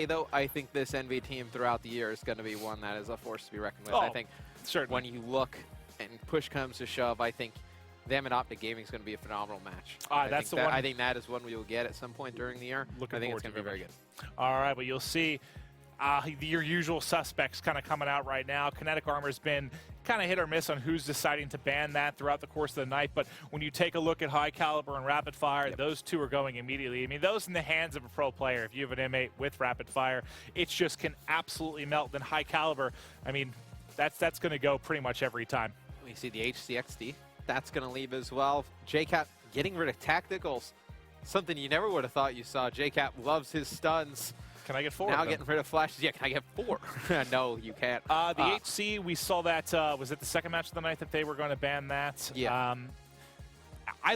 Though I think this EnVy team throughout the year is going to be one that is a force to be reckoned with. Oh, I think certainly. when you look and push comes to shove, I think them and Optic Gaming is going to be a phenomenal match. That's the one. I think that is one we will get at some point during the year. Looking I think it's forward going to be very it. good. All right, well, you'll see your usual suspects kind of coming out right now. Kinetic Armor's been kind of hit or miss on who's deciding to ban that throughout the course of the night, but when you take a look at High Caliber and Rapid Fire, those two are going immediately. I mean, those in the hands of a pro player, if you have an M8 with Rapid Fire, it just can absolutely melt. Then High Caliber, I mean, that's going to go pretty much every time. We see the HCXD. That's going to leave as well. JCap getting rid of tacticals. Something you never would have thought you saw. JCap loves his stuns. Can I get 4? Now getting rid of flashes. Yeah, can I get 4? No, you can't. The HC, we saw that, was it the second match of the night that they were going to ban that? Yeah. I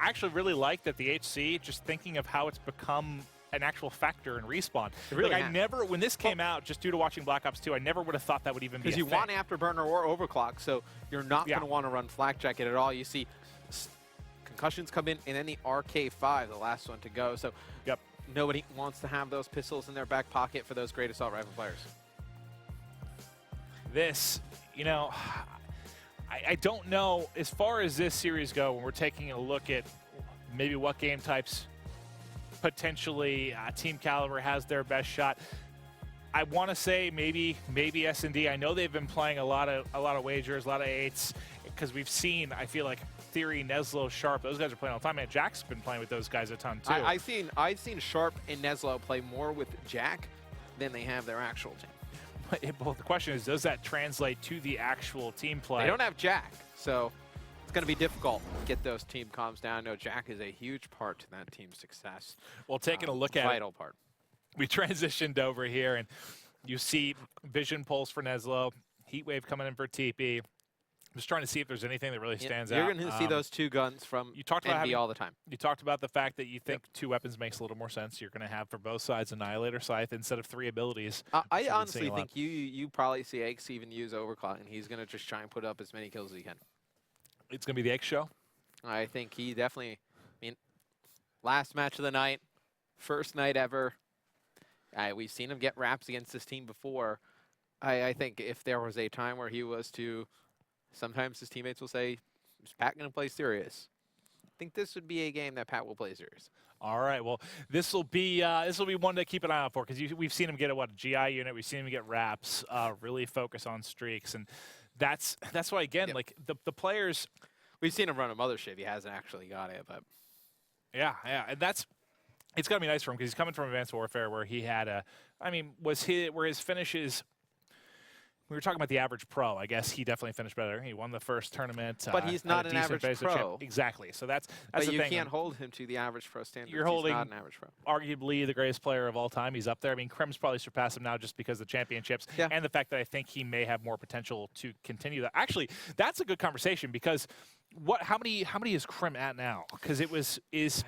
actually really like that the HC, just thinking of how it's become an actual factor in Respawn. It really I never, when this came out, just due to watching Black Ops 2, I never would have thought that would even be a thing. Because you want Afterburner or Overclock, so you're not going to want to run Flak Jacket at all. You see concussions come in, and then the RK5, the last one to go. So nobody wants to have those pistols in their back pocket for those great assault rifle players. This, you know, I don't know, as far as this series go, when we're taking a look at maybe what game types potentially Team Kaliber has their best shot. I want to say maybe S&D. I know they've been playing a lot of wagers, a lot of 8s, because we've seen, I feel like, Theory, Neslo, Sharp, those guys are playing all the time. Man, Jack's been playing with those guys a ton too. I've seen Sharp and Neslo play more with Jack than they have their actual team. But the question is, does that translate to the actual team play? They don't have Jack, so it's going to be difficult to get those team comms down. No, Jack is a huge part to that team's success. Well, taking a look at vital part. We transitioned over here, and you see Vision Pulse for Neslo, Heatwave coming in for TP. I'm just trying to see if there's anything that really stands out. You're going to see those two guns from EnVy all the time. You talked about the fact that you think 2 weapons makes a little more sense. You're going to have for both sides Annihilator, Scythe instead of 3 abilities. I honestly think you probably see X even use Overclock, and he's going to just try and put up as many kills as he can. It's going to be the X show? I think he definitely, I mean, last match of the night, first night ever. We've seen him get wraps against this team before. I think if there was a time where he was to, sometimes his teammates will say, is Pat going to play serious? I think this would be a game that Pat will play serious. All right, well, this will be one to keep an eye out for, because we've seen him get a GI unit, we've seen him get wraps, really focus on streaks, and that's why, again, like the players. We've seen him run a mothership. He hasn't actually got it, but yeah, and it's got to be nice for him, because he's coming from Advanced Warfare, where he had where his finishes. We were talking about the average pro. I guess he definitely finished better. He won the first tournament. But he's not an average pro. Exactly. So that's but the you thing. Can't hold him to the average pro standards. You're holding he's not an average pro. Arguably the greatest player of all time. He's up there. I mean, Krim's probably surpassed him now just because of the championships and the fact that I think he may have more potential to continue that. Actually, that's a good conversation, because how many is Krim at now? Because I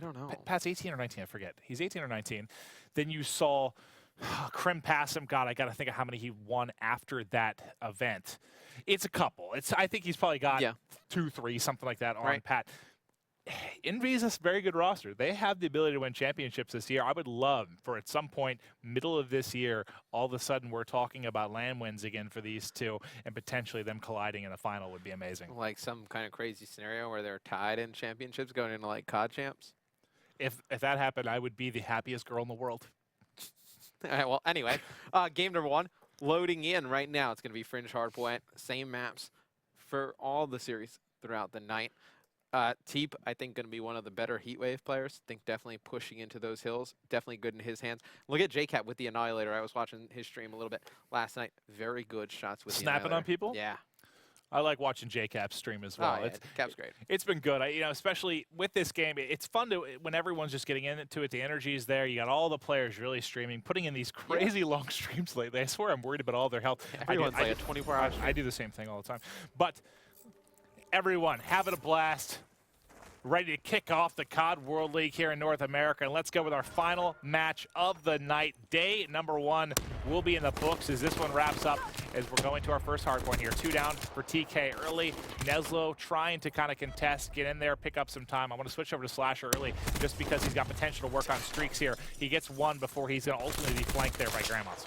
don't know. Pat's 18 or 19, I forget. He's 18 or 19. Then you saw Krim pass him. God, I got to think of how many he won after that event. It's a couple. I think he's probably got 2, 3, something like that on Pat. EnVy is a very good roster. They have the ability to win championships this year. I would love for at some point, middle of this year, all of a sudden we're talking about LAN wins again for these two, and potentially them colliding in a final would be amazing. Like some kind of crazy scenario where they're tied in championships going into like COD champs. If that happened, I would be the happiest girl in the world. All right, well, anyway, game number 1, loading in right now. It's going to be Fringe Hardpoint, same maps for all the series throughout the night. Teep, I think, going to be one of the better Heatwave players. I think definitely pushing into those hills. Definitely good in his hands. Look at JCap with the Annihilator. I was watching his stream a little bit last night. Very good shots with the Annihilator. Snapping on people? Yeah. I like watching JCap stream as well. Oh, yeah, Cap's great. It's been good. Especially with this game, it's fun when everyone's just getting into it. The energy is there. You got all the players really streaming, putting in these crazy long streams lately. I swear I'm worried about all their health. Everyone's like a 24-hour stream. I do the same thing all the time. But everyone, having a blast. ready to kick off the COD World League here in North America. And let's go with our final match of the night. Day number 1 will be in the books as this one wraps up as we're going to our first hardpoint here. 2 down for TK early. Neslo trying to kind of contest, get in there, pick up some time. I want to switch over to Slasher early just because he's got potential to work on streaks here. He gets 1 before he's going to ultimately be flanked there by Grandmas.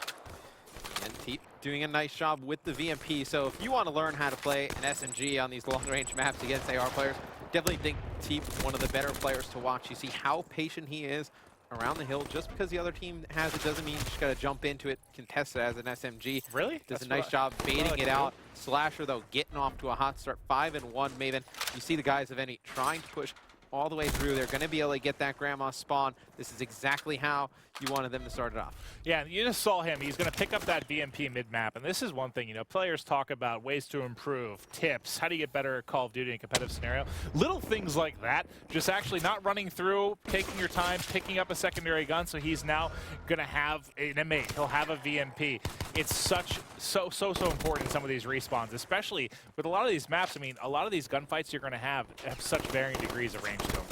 And Teep doing a nice job with the VMP. So if you want to learn how to play an SMG on these long-range maps against AR players, definitely think Teep one of the better players to watch. You see how patient he is around the hill. Just because the other team has it doesn't mean you just got to jump into it, contest it as an SMG. Really? Does a nice job baiting it out. Slasher, though, getting off to a hot start. 5-1 Maven. You see the guys of Envy trying to push all the way through. They're going to be able to get that grandma spawn. This is exactly how you wanted them to start it off. Yeah, you just saw him. He's going to pick up that VMP mid-map. And this is one thing, you know, players talk about ways to improve, tips, how do you get better at Call of Duty in a competitive scenario. Little things like that, just actually not running through, taking your time, picking up a secondary gun. So he's now going to have an M8. He'll have a VMP. It's so important in some of these respawns, especially with a lot of these maps. I mean, a lot of these gunfights you're going to have such varying degrees of range to them.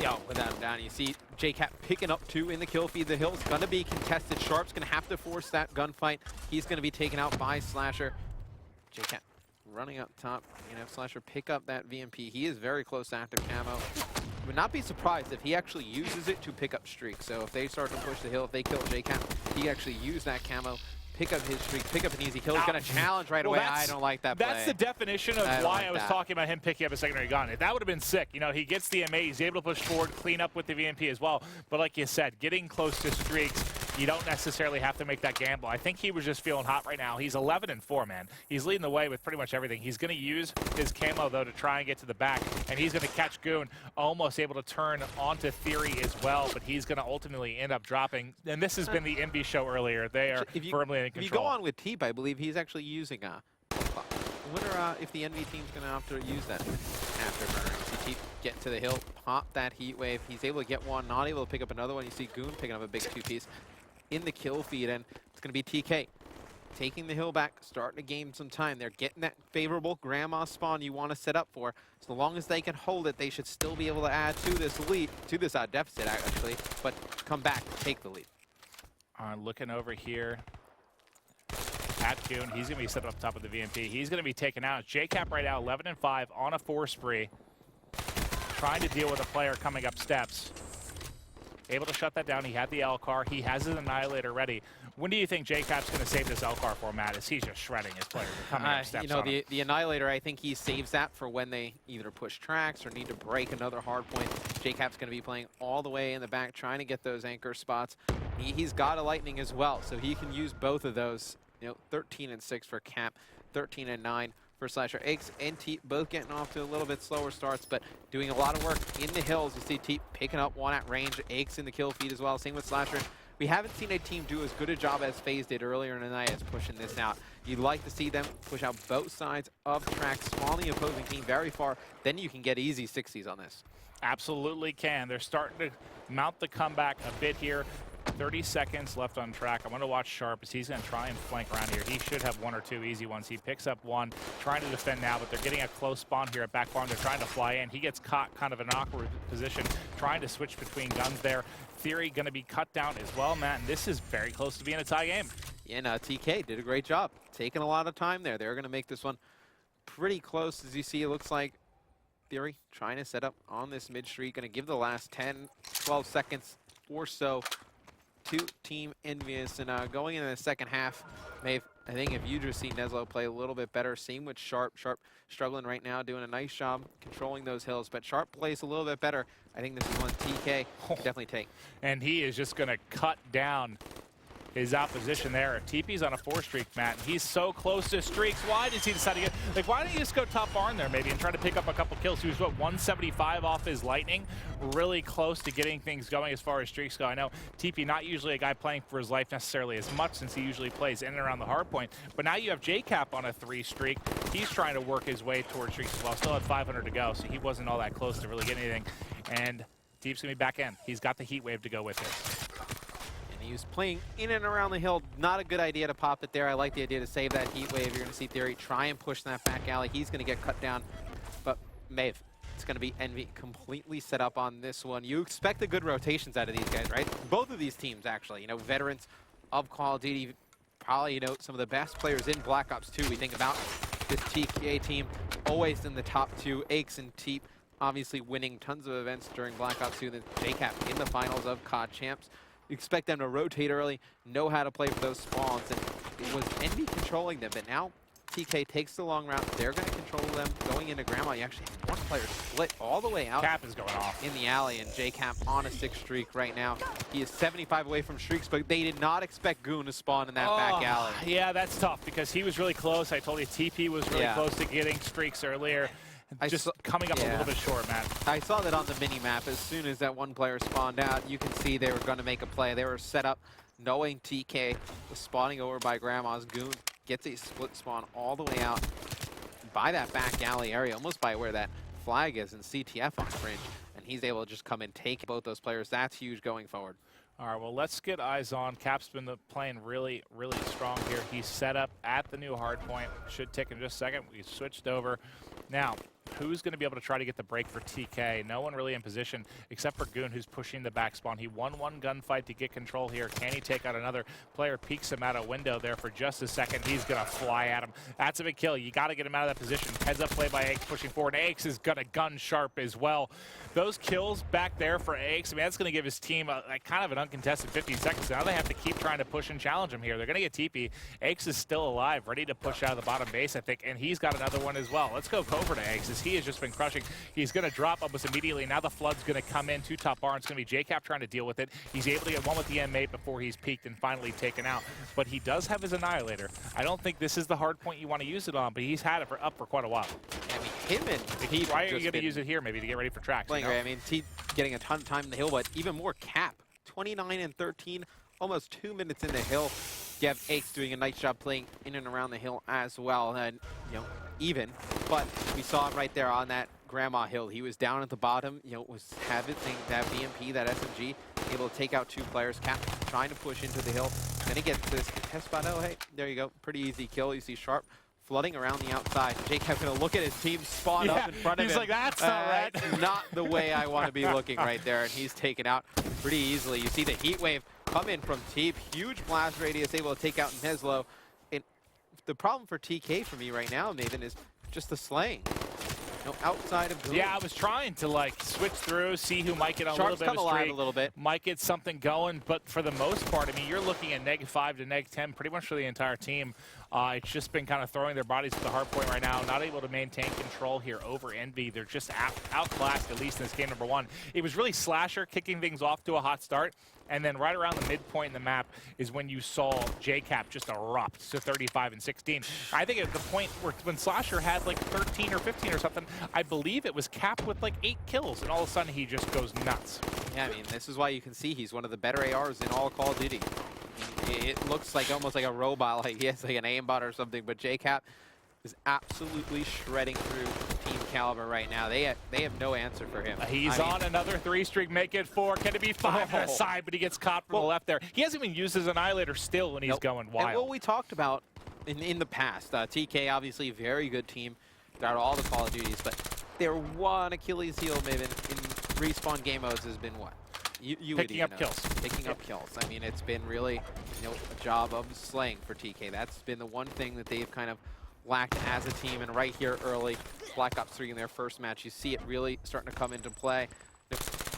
Yeah, without him down, you see JCat picking up 2 in the kill feed. The hill's going to be contested. Sharp's going to have to force that gunfight. He's going to be taken out by Slasher. JCat running up top. You know, Slasher pick up that VMP. He is very close to active camo. Would not be surprised if he actually uses it to pick up streaks. So if they start to push the hill, if they kill JCat, he actually use that camo, pick up his streak, pick up an easy kill. He's going to challenge right away. I don't like that play. That's the definition of why I was talking about him picking up a secondary gun. That would have been sick. You know, he gets the M8, he's able to push forward, clean up with the VMP as well. But like you said, getting close to streaks, you don't necessarily have to make that gamble. I think he was just feeling hot right now. He's 11-4, man. He's leading the way with pretty much everything. He's going to use his camo, though, to try and get to the back. And he's going to catch Goon, almost able to turn onto Theory as well. But he's going to ultimately end up dropping. And this has been the Envy show earlier. They are firmly in control. If you go on with Teep, I believe he's actually using I wonder if the Envy team's going to have to use that afterburner. You see Teep get to the hill, pop that heat wave. He's able to get one, not able to pick up another one. You see Goon picking up a big 2-piece in the kill feed, and it's going to be TK taking the hill back, starting to gain some time. They're getting that favorable grandma spawn you want to set up for. So long as they can hold it, they should still be able to add to this lead, to this deficit actually, but come back, take the lead. Looking over here at Goon, he's going to be set up top of the VMP. He's going to be taken out. JCap right now, 11-5 on a 4 spree, trying to deal with a player coming up steps. Able to shut that down. He had the L-car. He has his Annihilator ready. When do you think JCap's going to save this L-car for, Matt? Is he just shredding his players? Coming up steps you know, on him? the Annihilator, I think he saves that for when they either push tracks or need to break another hard point. JCap's going to be playing all the way in the back, trying to get those anchor spots. He's got a Lightning as well, so he can use both of those. You know, 13-6 for Cap, 13-9 for Slasher. Aches and Teep both getting off to a little bit slower starts, but doing a lot of work in the hills. You see Teep picking up 1 at range. Aches in the kill feed as well. Same with Slasher. We haven't seen a team do as good a job as FaZe did earlier in the night as pushing this out. You'd like to see them push out both sides of the track, small the opposing team very far. Then you can get easy 60s on this. Absolutely can. They're starting to mount the comeback a bit here. 30 seconds left on track. I want to watch Sharp as he's going to try and flank around here. He should have 1 or 2 easy ones. He picks up 1, trying to defend now, but they're getting a close spawn here at back farm. They're trying to fly in. He gets caught kind of in an awkward position, trying to switch between guns there. Theory going to be cut down as well, Matt, and this is very close to being a tie game. Yeah, no, TK did a great job. Taking a lot of time there. They're going to make this one pretty close. As you see, it looks like Theory trying to set up on this mid streak. Going to give the last 10, 12 seconds or so to Team EnVyUs, and going into the second half, I think if you just see Neslo play a little bit better, same with Sharp. Sharp struggling right now, doing a nice job controlling those hills, but Sharp plays a little bit better. I think this is one TK definitely take. And he is just going to cut down his opposition there. TP's on a 4 streak, Matt. He's so close to streaks. Why does he decide to get, like, why don't you just go top barn there maybe and try to pick up a couple kills? He was, what, 175 off his Lightning? Really close to getting things going as far as streaks go. I know TP not usually a guy playing for his life necessarily as much, since he usually plays in and around the hard point. But now you have JCap on a 3 streak. He's trying to work his way towards streaks as well. Still had 500 to go, so he wasn't all that close to really get anything. And Teep's gonna be back in. He's got the heat wave to go with it. He was playing in and around the hill. Not a good idea to pop it there. I like the idea to save that heat wave. You're going to see Theory try and push that back alley. He's going to get cut down. But Maeve, it's it's going to be EnVy completely set up on this one. You expect the good rotations out of these guys, right? Both of these teams, actually. You know, veterans of Call of Duty, probably, you know, some of the best players in Black Ops 2. We think about this TK team, always in the top two. Aches and Teep, obviously winning tons of events during Black Ops 2. Then JCap in the finals of COD Champs. You expect them to rotate early, know how to play for those spawns, and it was EnVy controlling them, but now TK takes the long route. They're going to control them going into Grandma. You actually have one player split all the way out. Cap is going off in the alley, and JCap on a 6 streak right now. He is 75 away from streaks, but they did not expect Goon to spawn in that back alley. Yeah, that's tough because he was really close. I told you TP was really close to getting streaks earlier. Just coming up a little bit short, man. I saw that on the mini-map. As soon as that one player spawned out, you can see they were going to make a play. They were set up knowing TK was spawning over by Grandma's. Goon gets a split spawn all the way out by that back alley area, almost by where that flag is in CTF on Fringe. And he's able to just come and take both those players. That's huge going forward. All right, well, let's get eyes on. Cap's been playing really, really strong here. He's set up at the new hard point. Should tick in just a second. We switched over. Now, who's going to be able to try to get the break for TK? No one really in position except for Goon, who's pushing the back spawn. He won one gunfight to get control here. Can he take out another player? Peeks him out a window there for just a second. He's going to fly at him. That's a big kill. You got to get him out of that position. Heads up play by Aches pushing forward. Aches is going to gun sharp as well. Those kills back there for Aches, I mean, that's going to give his team a kind of an uncontested 15 seconds. Now they have to keep trying to push and challenge him here. They're going to get TP. Aches is still alive, ready to push out of the bottom base, I think, and he's got another one as well. Let's go over to Aches, as he has just been crushing. He's going to drop almost immediately. Now the flood's going to come in to top bar. It's going to be JCap trying to deal with it. He's able to get one with the M8 before he's peaked and finally taken out. But he does have his Annihilator. I don't think this is the hard point you want to use it on, but he's had it up for quite a while. I mean, him and Teep. Why are you going to use it here, maybe, to get ready for tracks? Playing great. I mean, Teep getting a ton of time in the hill, but even more Cap. 29 and 13, almost 2 minutes in the hill. You have Aches doing a nice job playing in and around the hill as well, and you know, even. But we saw it right there on that Grandma hill. He was down at the bottom, you know, was having that BMP, that SMG, able to take out 2 players. Cap trying to push into the hill. Then he gets this test spot. Oh, hey, there you go. Pretty easy kill. You see Sharp flooding around the outside. JCap's going to look at his team spawn up in front of him. He's like, that's not right. Not the way I want to be looking right there. And he's taken out pretty easily. You see the heat wave come in from Teep. Huge blast radius, able to take out Neslo. And the problem for TK for me right now, Nathan, is just the slaying. No, outside of Goon. Yeah, I was trying to like switch through, see who might get a Sharp's little bit of a alive streak, a little bit. might get something going, but for the most part, I mean, you're looking at -5 to -10 pretty much for the entire team. It's just been kind of throwing their bodies to the hard point right now, not able to maintain control here over EnVy. They're just outclassed, at least in this game number 1. It was really Slasher kicking things off to a hot start, and then right around the midpoint in the map is when you saw JCap just erupt to 35 and 16. I think at the point where when Slasher had like 13 or 15 or something, I believe it was Cap with like 8 kills, and all of a sudden he just goes nuts. Yeah, I mean, this is why you can see he's one of the better ARs in all Call of Duty. It looks like almost like a robot, like he has like an aimbot or something, but JCap is absolutely shredding through Team Kaliber right now. They have no answer for him. He's on another 3 streak, make it 4. Can it be 5 on the side, but he gets caught from the left there. He hasn't even used his Annihilator still, and he's going wild. And what we talked about in the past, TK obviously a very good team throughout all the Call of Duties, but their one Achilles heel maybe in respawn game modes has been what? Picking up kills. Picking up kills. I mean, it's been really, you know, a job of slaying for TK. That's been the one thing that they've kind of lacked as a team. And right here early, Black Ops 3 in their first match, you see it really starting to come into play.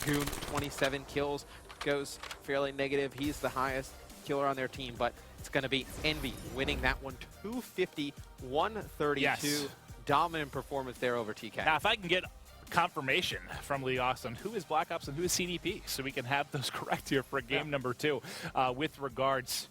Goon, 27 kills, goes fairly negative. He's the highest killer on their team, but it's going to be EnVy winning that one, 250-132. Yes. Dominant performance there over TK. Now, if I can get confirmation from Lee Ox on who is Black Ops and who is CDP, so we can have those correct here for game number 2 with regards